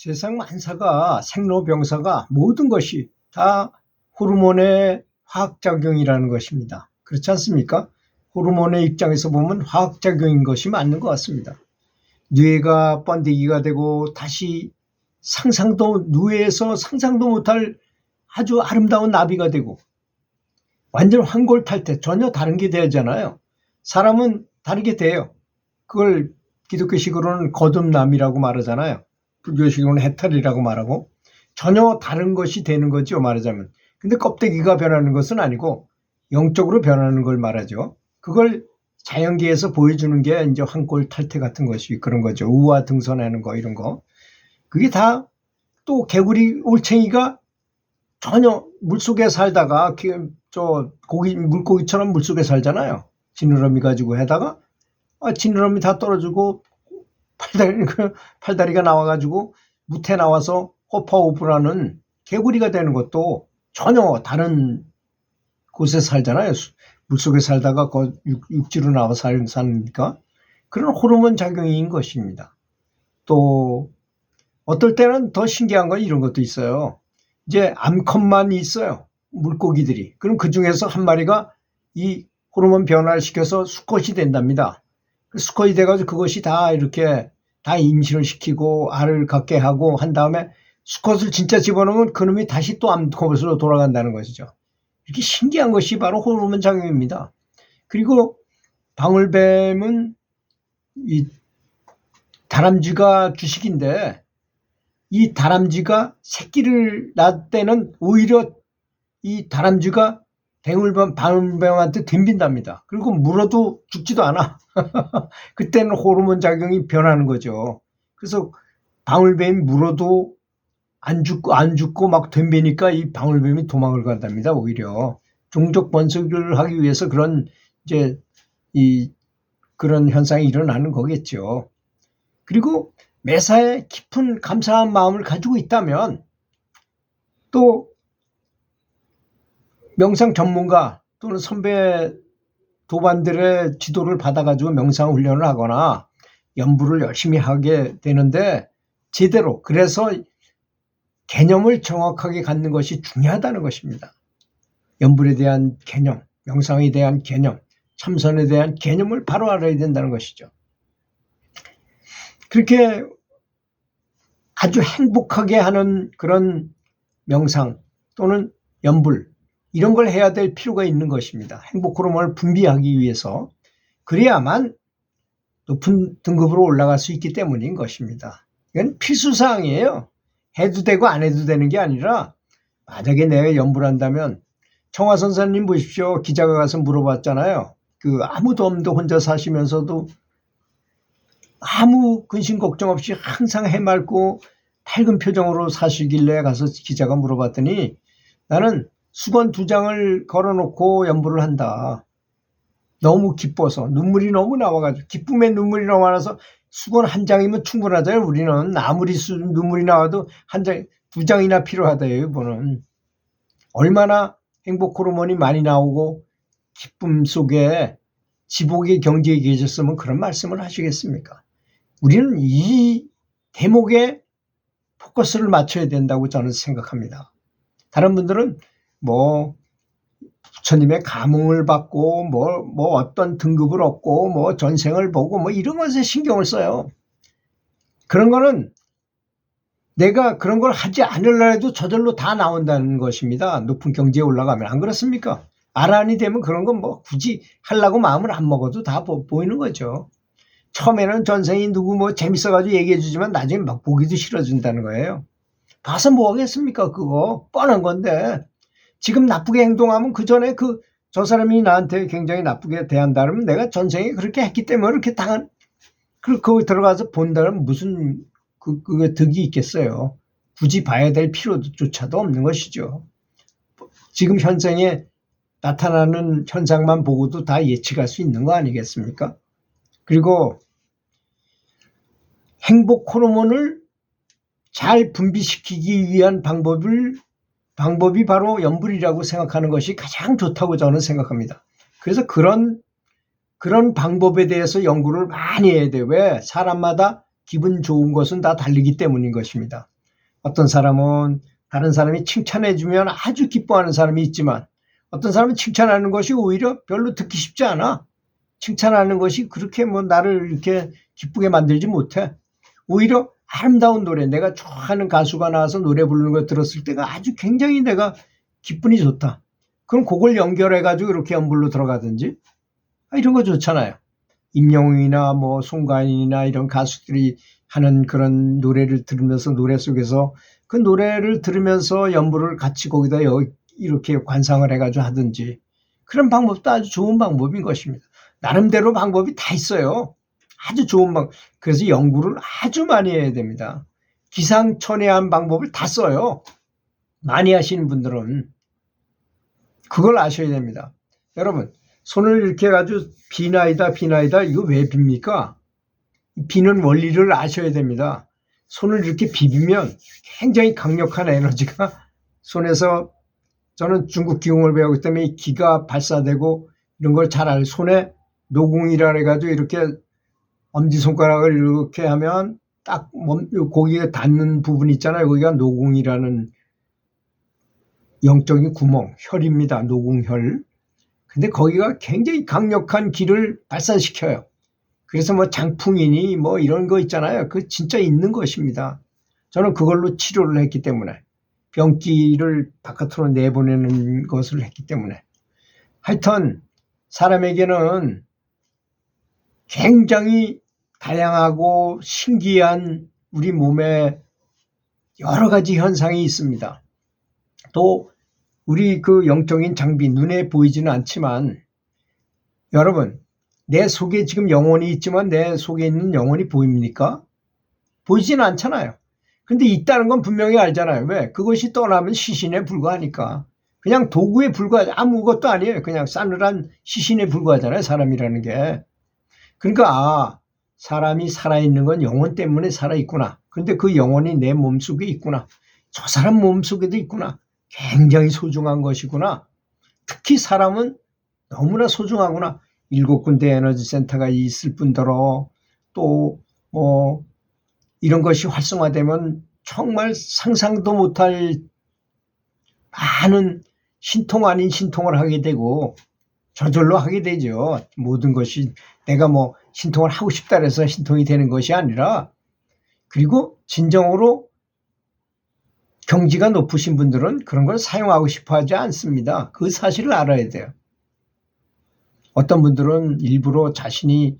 세상 만사가 생로병사가 모든 것이 다 호르몬의 화학작용이라는 것입니다. 그렇지 않습니까? 호르몬의 입장에서 보면 화학작용인 것이 맞는 것 같습니다. 뇌가 번데기가 되고 다시 뇌에서 상상도 못할 아주 아름다운 나비가 되고 완전 환골탈태 전혀 다른 게 되잖아요. 사람은 다르게 돼요. 그걸 기독교식으로는 거듭남이라고 말하잖아요. 불교식으로는 해탈이라고 말하고 전혀 다른 것이 되는 거죠, 말하자면. 근데 껍데기가 변하는 것은 아니고 영적으로 변하는 걸 말하죠. 그걸 자연계에서 보여주는 게 이제 환골탈태 같은 것이 그런 거죠. 우화 등선하는 거 이런 거. 그게 다 또 개구리 올챙이가 전혀 물속에 살다가 물고기처럼 물속에 살잖아요. 지느러미 가지고 해다가 지느러미 다 떨어지고 팔다리가 나와가지고 무태 나와서 호파오프라는 개구리가 되는 것도 전혀 다른 곳에 살잖아요. 물속에 살다가 육지로 나와 사니까 그런 호르몬 작용인 것입니다. 또 어떨 때는 더 신기한 건 이런 것도 있어요. 이제 암컷만 있어요. 물고기들이. 그럼 그 중에서 한 마리가 이 호르몬 변화를 시켜서 수컷이 된답니다. 수컷이 돼가지고 그것이 다 이렇게 다 임신을 시키고 알을 갖게 하고 한 다음에 수컷을 진짜 집어넣으면 그놈이 다시 또 암컷으로 돌아간다는 것이죠. 이렇게 신기한 것이 바로 호르몬 작용입니다. 그리고 방울뱀은 이 다람쥐가 주식인데 이 다람쥐가 새끼를 낳을 때는 오히려 이 다람쥐가 방울뱀한테 덤빈답니다. 그리고 물어도 죽지도 않아. 그때는 호르몬 작용이 변하는 거죠. 그래서 방울뱀이 물어도 안 죽고 막 덤비니까 이 방울뱀이 도망을 간답니다. 오히려 종족 번식을 하기 위해서 그런 현상이 일어나는 거겠죠. 그리고 매사에 깊은 감사한 마음을 가지고 있다면 또 명상 전문가 또는 선배 도반들의 지도를 받아가지고 명상 훈련을 하거나 연부를 열심히 하게 되는데 제대로 그래서 개념을 정확하게 갖는 것이 중요하다는 것입니다. 연불에 대한 개념, 명상에 대한 개념, 참선에 대한 개념을 바로 알아야 된다는 것이죠. 그렇게 아주 행복하게 하는 그런 명상 또는 연불 이런 걸 해야 될 필요가 있는 것입니다. 행복 호르몬을 분비하기 위해서 그래야만 높은 등급으로 올라갈 수 있기 때문인 것입니다. 이건 필수사항이에요. 해도 되고 안 해도 되는 게 아니라 만약에 내가 연불한다면 청화 선생님 보십시오. 기자가 가서 물어봤잖아요. 아무도 없는데 혼자 사시면서도 아무 근심 걱정 없이 항상 해맑고 밝은 표정으로 사시길래 가서 기자가 물어봤더니 나는 수건 2장을 걸어놓고 연불을 한다. 너무 기뻐서 눈물이 너무 나와가지고 기쁨에 눈물이 너무 나와서 수건 1장이면 충분하잖아요. 우리는 아무리 눈물이 나와도 2장이나 필요하대요. 이거는 얼마나 행복 호르몬이 많이 나오고 기쁨 속에 지복의 경지에 계셨으면 그런 말씀을 하시겠습니까? 우리는 이 대목에 포커스를 맞춰야 된다고 저는 생각합니다. 다른 분들은 부처님의 감흥을 받고 어떤 등급을 얻고 전생을 보고 이런 것에 신경을 써요. 그런 거는 내가 그런 걸 하지 않으려 해도 저절로 다 나온다는 것입니다. 높은 경지에 올라가면. 안 그렇습니까? 아란이 되면 그런 건 굳이 하려고 마음을 안 먹어도 다 보이는 거죠. 처음에는 전생이 누구 재밌어가지고 얘기해 주지만 나중에 막 보기도 싫어진다는 거예요. 봐서 뭐 하겠습니까? 그거 뻔한 건데 지금 나쁘게 행동하면 그 전에 저 사람이 나한테 굉장히 나쁘게 대한다면 내가 전생에 그렇게 했기 때문에 그렇게 거기 들어가서 본다면 무슨 그게 득이 있겠어요. 굳이 봐야 될 필요조차도 없는 것이죠. 지금 현생에 나타나는 현상만 보고도 다 예측할 수 있는 거 아니겠습니까? 그리고 행복 호르몬을 잘 분비시키기 위한 방법이 바로 연불이라고 생각하는 것이 가장 좋다고 저는 생각합니다. 그래서 그런 방법에 대해서 연구를 많이 해야 돼요. 왜? 사람마다 기분 좋은 것은 다 다르기 때문인 것입니다. 어떤 사람은 다른 사람이 칭찬해주면 아주 기뻐하는 사람이 있지만 어떤 사람은 칭찬하는 것이 오히려 별로 듣기 쉽지 않아. 칭찬하는 것이 그렇게 뭐 나를 이렇게 기쁘게 만들지 못해. 오히려 아름다운 노래, 내가 좋아하는 가수가 나와서 노래 부르는 걸 들었을 때가 아주 굉장히 내가 기분이 좋다. 그럼 그걸 연결해가지고 이렇게 연불로 들어가든지 이런 거 좋잖아요. 임영웅이나 뭐 송가인이나 이런 가수들이 하는 그런 노래를 들으면서 노래 속에서 그 노래를 들으면서 연불을 같이 거기다 이렇게 관상을 해가지고 하든지 그런 방법도 아주 좋은 방법인 것입니다. 나름대로 방법이 다 있어요. 아주 좋은 방법. 그래서 연구를 아주 많이 해야 됩니다. 기상천외한 방법을 다 써요. 많이 하시는 분들은 그걸 아셔야 됩니다. 여러분 손을 이렇게 해가지고 비나이다 이거 왜 빕니까? 비는 원리를 아셔야 됩니다. 손을 이렇게 비비면 굉장히 강력한 에너지가 손에서, 저는 중국 기공을 배우기 때문에 기가 발사되고 이런 걸 잘 알아요. 손에 노궁이라 해가지고 이렇게 엄지손가락을 이렇게 하면 딱 거기에 닿는 부분 있잖아요. 거기가 노궁이라는 영적인 구멍, 혈입니다. 노궁혈. 근데 거기가 굉장히 강력한 기를 발산시켜요. 그래서 뭐 장풍이니 뭐 이런 거 있잖아요. 그 진짜 있는 것입니다. 저는 그걸로 치료를 했기 때문에, 병기를 바깥으로 내보내는 것을 했기 때문에. 하여튼 사람에게는 굉장히 다양하고 신기한 우리 몸에 여러 가지 현상이 있습니다. 또 우리 그 영적인 장비, 눈에 보이지는 않지만 여러분, 내 속에 지금 영혼이 있지만 내 속에 있는 영혼이 보입니까? 보이지는 않잖아요. 근데 있다는 건 분명히 알잖아요. 왜? 그것이 떠나면 시신에 불과하니까. 그냥 도구에 불과하지, 아무것도 아니에요. 그냥 싸늘한 시신에 불과하잖아요. 사람이라는 게. 그러니까 사람이 살아있는 건 영혼 때문에 살아있구나. 근데 그 영혼이 내 몸속에 있구나. 저 사람 몸속에도 있구나. 굉장히 소중한 것이구나. 특히 사람은 너무나 소중하구나. 7군데 에너지 센터가 있을 뿐더러 또 뭐 이런 것이 활성화되면 정말 상상도 못할 많은 신통 아닌 신통을 하게 되고 저절로 하게 되죠. 모든 것이 내가 뭐 신통을 하고 싶다 해서 신통이 되는 것이 아니라, 그리고 진정으로 경지가 높으신 분들은 그런 걸 사용하고 싶어 하지 않습니다. 그 사실을 알아야 돼요. 어떤 분들은 일부러 자신이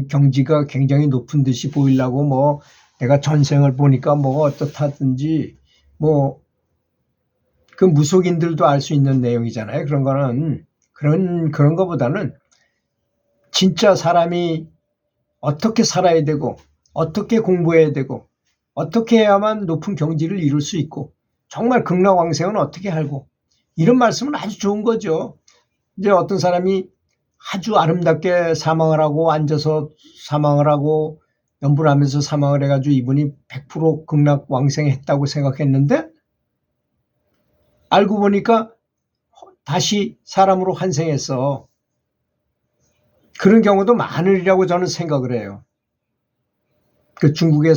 경지가 굉장히 높은 듯이 보이려고 뭐 내가 전생을 보니까 뭐가 어떻다든지 뭐 그 무속인들도 알 수 있는 내용이잖아요. 그런 거는 그런 거보다는 진짜 사람이 어떻게 살아야 되고 어떻게 공부해야 되고 어떻게 해야만 높은 경지를 이룰 수 있고 정말 극락왕생은 어떻게 하고, 이런 말씀은 아주 좋은 거죠. 이제 어떤 사람이 아주 아름답게 사망을 하고 앉아서 사망을 하고 연불하면서 사망을 해가지고 이분이 100% 극락왕생했다고 생각했는데 알고 보니까 다시 사람으로 환생했어. 그런 경우도 많으리라고 저는 생각을 해요. 그 중국에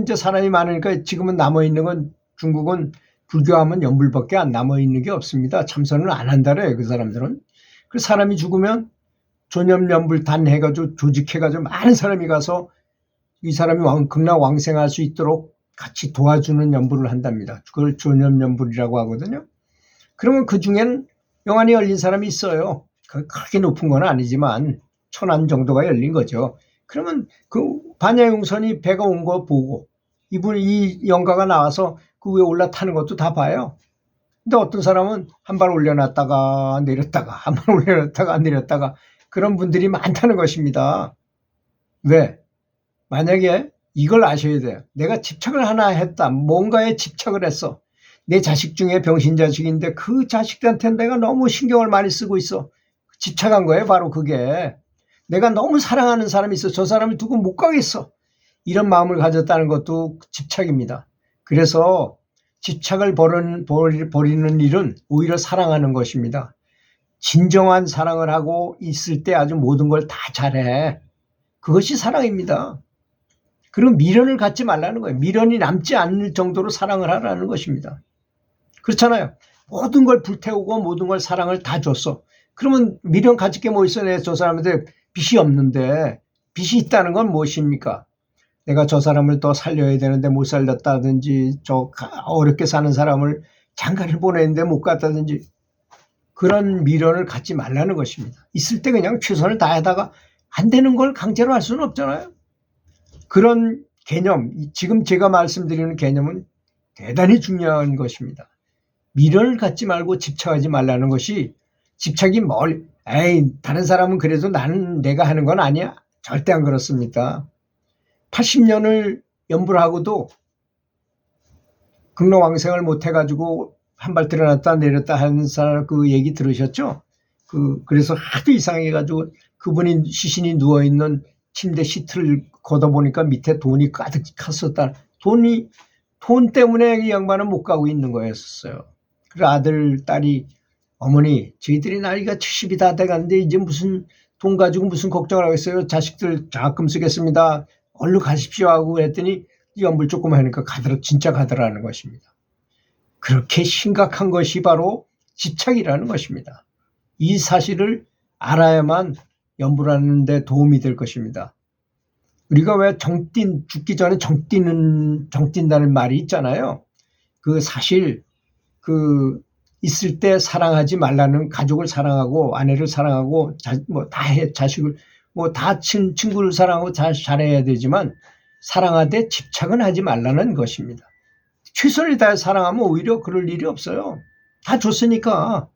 이제 사람이 많으니까 지금은 남아있는 건, 중국은 불교하면 연불밖에 안 남아있는 게 없습니다. 참선을 안 한다래요, 그 사람들은. 그 사람이 죽으면 존염연불단 해가지고 조직해가지고 많은 사람이 가서 이 사람이 극락왕생할 수 있도록 같이 도와주는 연불을 한답니다. 그걸 존염연불이라고 하거든요. 그러면 그 중에는 영안이 열린 사람이 있어요. 그렇게 높은 건 아니지만 1000안 정도가 열린 거죠. 그러면 그 반야용선이 배가 온 거 보고 이 영가가 나와서 그 위에 올라타는 것도 다 봐요. 근데 어떤 사람은 한 발 올려놨다가 내렸다가 한 발 올려놨다가 내렸다가 그런 분들이 많다는 것입니다. 왜? 만약에 이걸 아셔야 돼요. 내가 집착을 하나 했다. 뭔가에 집착을 했어. 내 자식 중에 병신자식인데 그 자식들한테 내가 너무 신경을 많이 쓰고 있어. 집착한 거예요. 바로 그게. 내가 너무 사랑하는 사람이 있어. 저 사람을 두고 못 가겠어. 이런 마음을 가졌다는 것도 집착입니다. 그래서 집착을 버리는 일은 오히려 사랑하는 것입니다. 진정한 사랑을 하고 있을 때 아주 모든 걸 다 잘해. 그것이 사랑입니다. 그리고 미련을 갖지 말라는 거예요. 미련이 남지 않을 정도로 사랑을 하라는 것입니다. 그렇잖아요. 모든 걸 불태우고 모든 걸 사랑을 다 줬어. 그러면 미련 가질 게 뭐 있어? 내가 저 사람한테 빚이 없는데, 빚이 있다는 건 무엇입니까? 내가 저 사람을 더 살려야 되는데 못 살렸다든지, 저 어렵게 사는 사람을 장가를 보내는데 못 갔다든지, 그런 미련을 갖지 말라는 것입니다. 있을 때 그냥 최선을 다하다가 안 되는 걸 강제로 할 수는 없잖아요. 그런 개념, 지금 제가 말씀드리는 개념은 대단히 중요한 것입니다. 미련을 갖지 말고 집착하지 말라는 것이, 집착이 다른 사람은 그래도 나는 내가 하는 건 아니야. 절대 안 그렇습니다. 80년을 연부를 하고도 극락왕생을 못 해가지고 한 발 들어놨다 내렸다 하는 사람 그 얘기 들으셨죠? 그래서 하도 이상해가지고 그분이 시신이 누워있는 침대 시트를 걷어보니까 밑에 돈이 가득 찼었다. 돈 때문에 이 양반은 못 가고 있는 거였어요. 그래서 아들, 딸이 어머니, 저희들이 나이가 70이 다 돼가는데 이제 무슨 돈 가지고 무슨 걱정을 하겠어요. 자식들 장학금 쓰겠습니다. 얼른 가십시오 하고 그랬더니 연불 조금 하니까 진짜 가더라는 것입니다. 그렇게 심각한 것이 바로 집착이라는 것입니다. 이 사실을 알아야만 연불하는 데 도움이 될 것입니다. 우리가 왜 죽기 전에 정뛴다는 말이 있잖아요. 사실 있을 때 사랑하지 말라는, 가족을 사랑하고 아내를 사랑하고 자식을 친구를 사랑하고 잘해야 되지만 사랑하되 집착은 하지 말라는 것입니다. 최선을 다해 사랑하면 오히려 그럴 일이 없어요. 다 줬으니까.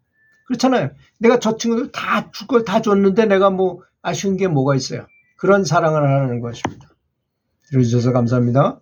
그렇잖아요. 내가 저 친구들 줄 걸 다 줬는데 내가 아쉬운 게 뭐가 있어요. 그런 사랑을 하는 것입니다. 들어주셔서 감사합니다.